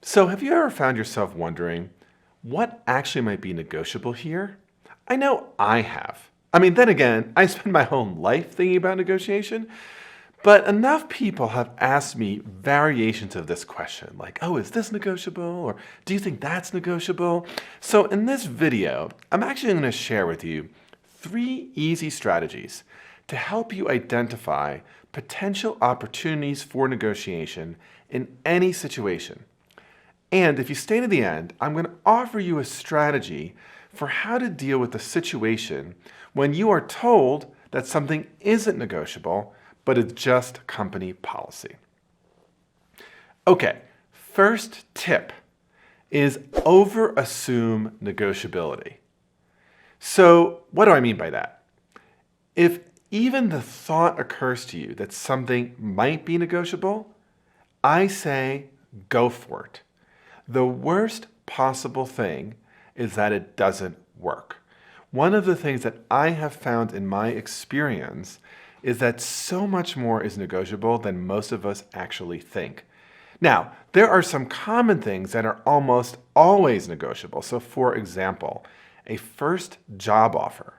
So have you ever found yourself wondering what actually might be negotiable here? I know I have. I mean, then again, I spend my whole life thinking about negotiation, but enough people have asked me variations of this question, like, oh, is this negotiable? Or do you think that's negotiable? So in this video, I'm actually going to share with you 3 easy strategies to help you identify potential opportunities for negotiation in any situation. And if you stay to the end, I'm going to offer you a strategy for how to deal with the situation when you are told that something isn't negotiable, but it's just company policy. Okay, first tip is overassume negotiability. So what do I mean by that? If even the thought occurs to you that something might be negotiable, I say go for it. The worst possible thing is that it doesn't work. One of the things that I have found in my experience is that so much more is negotiable than most of us actually think. Now, there are some common things that are almost always negotiable. So for example, a first job offer.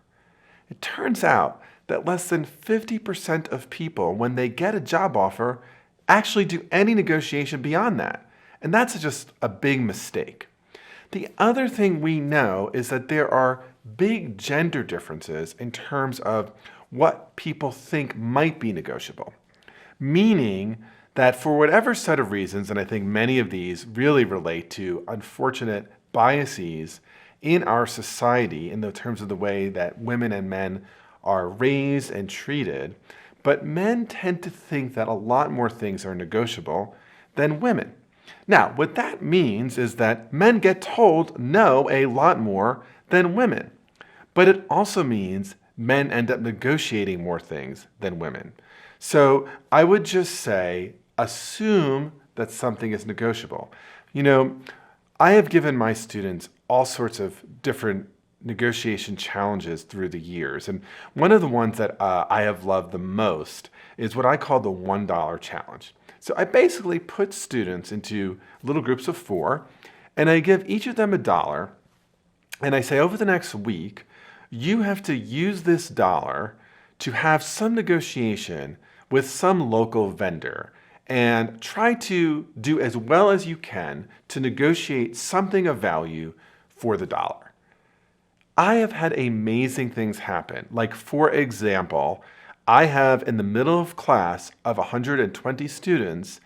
It turns out that less than 50% of people, when they get a job offer, actually do any negotiation beyond that. And that's just a big mistake. The other thing we know is that there are big gender differences in terms of what people think might be negotiable. Meaning that for whatever set of reasons, and I think many of these really relate to unfortunate biases in our society in the terms of the way that women and men are raised and treated, but men tend to think that a lot more things are negotiable than women. Now, what that means is that men get told no a lot more than women, but it also means men end up negotiating more things than women. So I would just say, assume that something is negotiable. You know, I have given my students all sorts of different negotiation challenges through the years. And one of the ones that I have loved the most is what I call the $1 challenge. So I basically put students into little groups of 4, and I give each of them $1, and I say over the next week, you have to use this dollar to have some negotiation with some local vendor and try to do as well as you can to negotiate something of value for the dollar. I have had amazing things happen. Like, for example, I have in the middle of class of 120 students,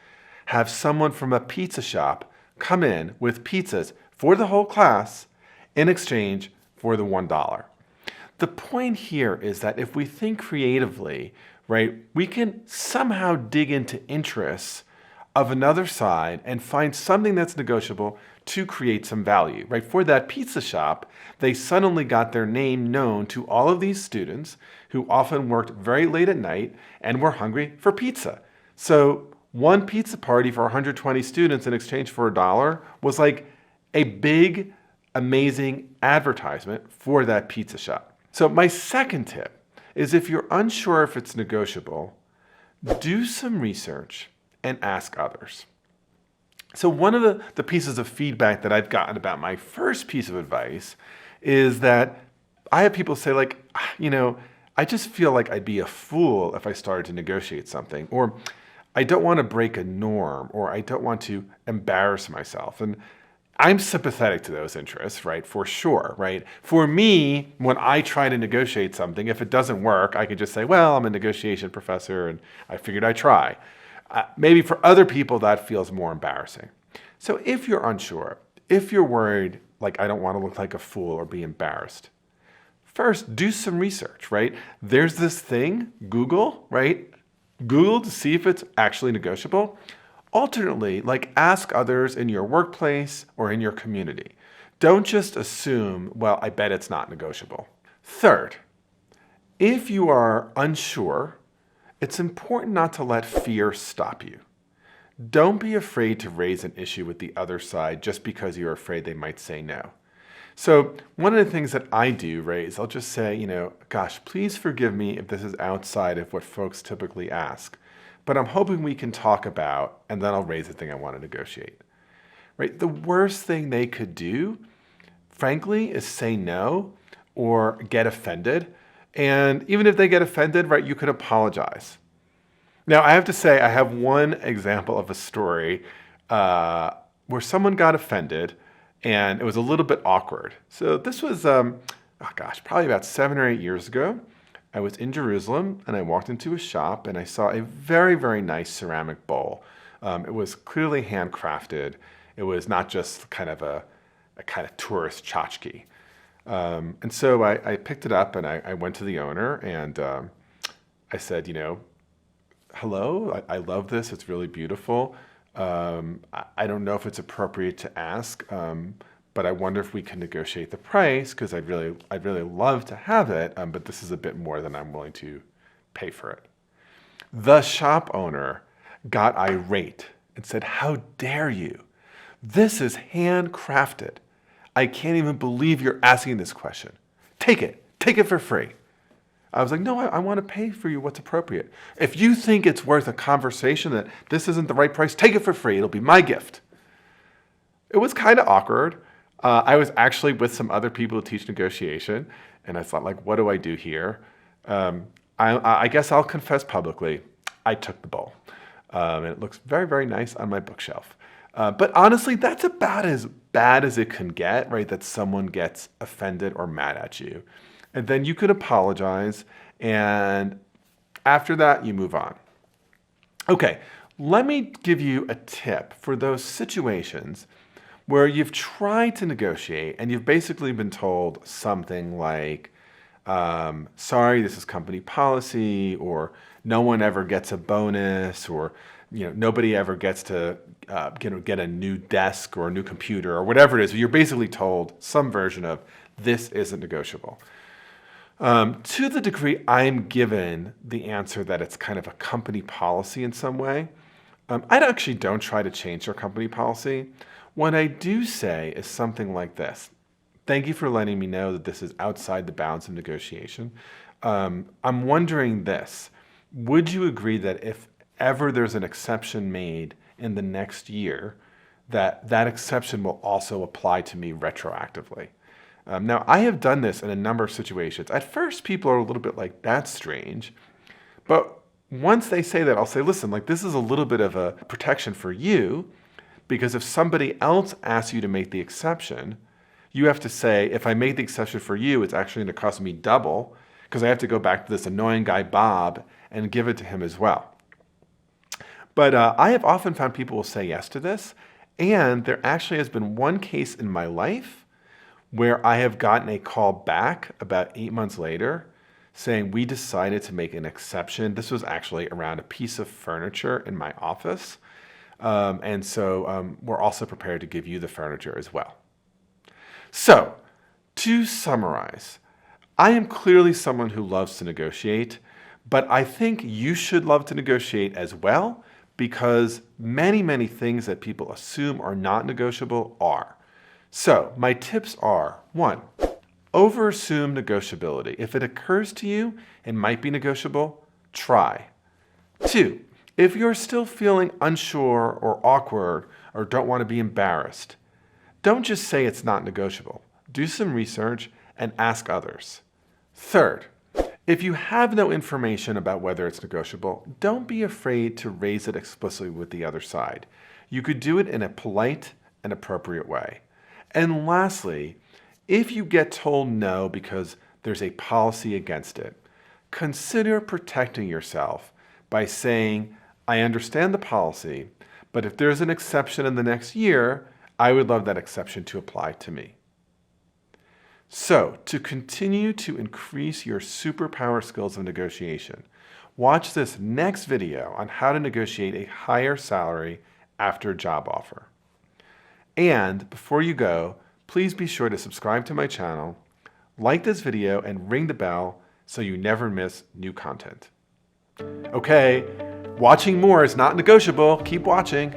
have someone from a pizza shop come in with pizzas for the whole class in exchange for the $1. The point here is that if we think creatively, right, we can somehow dig into interests of another side and find something that's negotiable to create some value, right? For that pizza shop, they suddenly got their name known to all of these students who often worked very late at night and were hungry for pizza. So one pizza party for 120 students in exchange for $1 was like a big, amazing advertisement for that pizza shop. So my second tip is, if you're unsure if it's negotiable, do some research and ask others. So one of the pieces of feedback that I've gotten about my first piece of advice is that I have people say, like, you know, I just feel like I'd be a fool if I started to negotiate something, or I don't want to break a norm, or I don't want to embarrass myself. And I'm sympathetic to those interests, right? For sure, right? For me, when I try to negotiate something, if it doesn't work, I could just say, well, I'm a negotiation professor and I figured I'd try. Maybe for other people that feels more embarrassing. So if you're unsure, if you're worried, like, I don't want to look like a fool or be embarrassed, first do some research, right? There's this thing, Google, right? Google to see if it's actually negotiable. Alternately, like, ask others in your workplace or in your community. Don't just assume, well, I bet it's not negotiable. Third, if you are unsure, it's important not to let fear stop you. Don't be afraid to raise an issue with the other side just because you're afraid they might say no. So one of the things that I do, right, is I'll just say, you know, gosh, please forgive me if this is outside of what folks typically ask, but I'm hoping we can talk about, and then I'll raise the thing I want to negotiate. right? The worst thing they could do, frankly, is say no or get offended. And even if they get offended, right, you could apologize. Now, I have to say, I have one example of a story where someone got offended and it was a little bit awkward. So this was, probably about 7 or 8 years ago. I was in Jerusalem and I walked into a shop and I saw a very, very nice ceramic bowl. It was clearly handcrafted. It was not just kind of a kind of tourist tchotchke. And so I picked it up and I went to the owner and I said, hello, I love this. It's really beautiful. I don't know if it's appropriate to ask, but I wonder if we can negotiate the price because I'd really love to have it, but this is a bit more than I'm willing to pay for it. The shop owner got irate and said, "How dare you? This is handcrafted. I can't even believe you're asking this question. Take it for free." I was like, no, I want to pay for you what's appropriate. If you think it's worth a conversation that this isn't the right price, take it for free. It'll be my gift. It was kind of awkward. I was actually with some other people who teach negotiation, and I thought, like, what do I do here? I guess I'll confess publicly. I took the bowl. And it looks very, very nice on my bookshelf. But honestly, that's about as bad as it can get, right? That someone gets offended or mad at you. And then you could apologize, and after that, you move on. Okay, let me give you a tip for those situations where you've tried to negotiate and you've basically been told something like, sorry, this is company policy, or no one ever gets a bonus, or nobody ever gets to get a new desk or a new computer or whatever it is. You're basically told some version of this isn't negotiable. To the degree I'm given the answer that it's kind of a company policy in some way, I actually don't try to change our company policy. What I do say is something like this. Thank you for letting me know that this is outside the bounds of negotiation. I'm wondering this. Would you agree that if ever there's an exception made in the next year, that exception will also apply to me retroactively? Now, I have done this in a number of situations. At first, people are a little bit like, that's strange. But once they say that, I'll say, listen, like, this is a little bit of a protection for you, because if somebody else asks you to make the exception, you have to say, if I make the exception for you, it's actually going to cost me double, because I have to go back to this annoying guy, Bob, and give it to him as well. But I have often found people will say yes to this, and there actually has been one case in my life where I have gotten a call back about 8 months later saying we decided to make an exception. This was actually around a piece of furniture in my office. And so we're also prepared to give you the furniture as well. So to summarize, I am clearly someone who loves to negotiate, but I think you should love to negotiate as well, because many, many things that people assume are not negotiable are. So my tips are: 1, overassume negotiability. If it occurs to you it might be negotiable, try. 2, if you're still feeling unsure or awkward or don't want to be embarrassed, don't just say it's not negotiable. Do some research and ask others. 3rd, if you have no information about whether it's negotiable, don't be afraid to raise it explicitly with the other side. You could do it in a polite and appropriate way. And lastly, if you get told no because there's a policy against it, consider protecting yourself by saying, I understand the policy, but if there's an exception in the next year, I would love that exception to apply to me. So, to continue to increase your superpower skills of negotiation, watch this next video on how to negotiate a higher salary after a job offer. And before you go, please be sure to subscribe to my channel, like this video, and ring the bell so you never miss new content. Okay, watching more is not negotiable. Keep watching.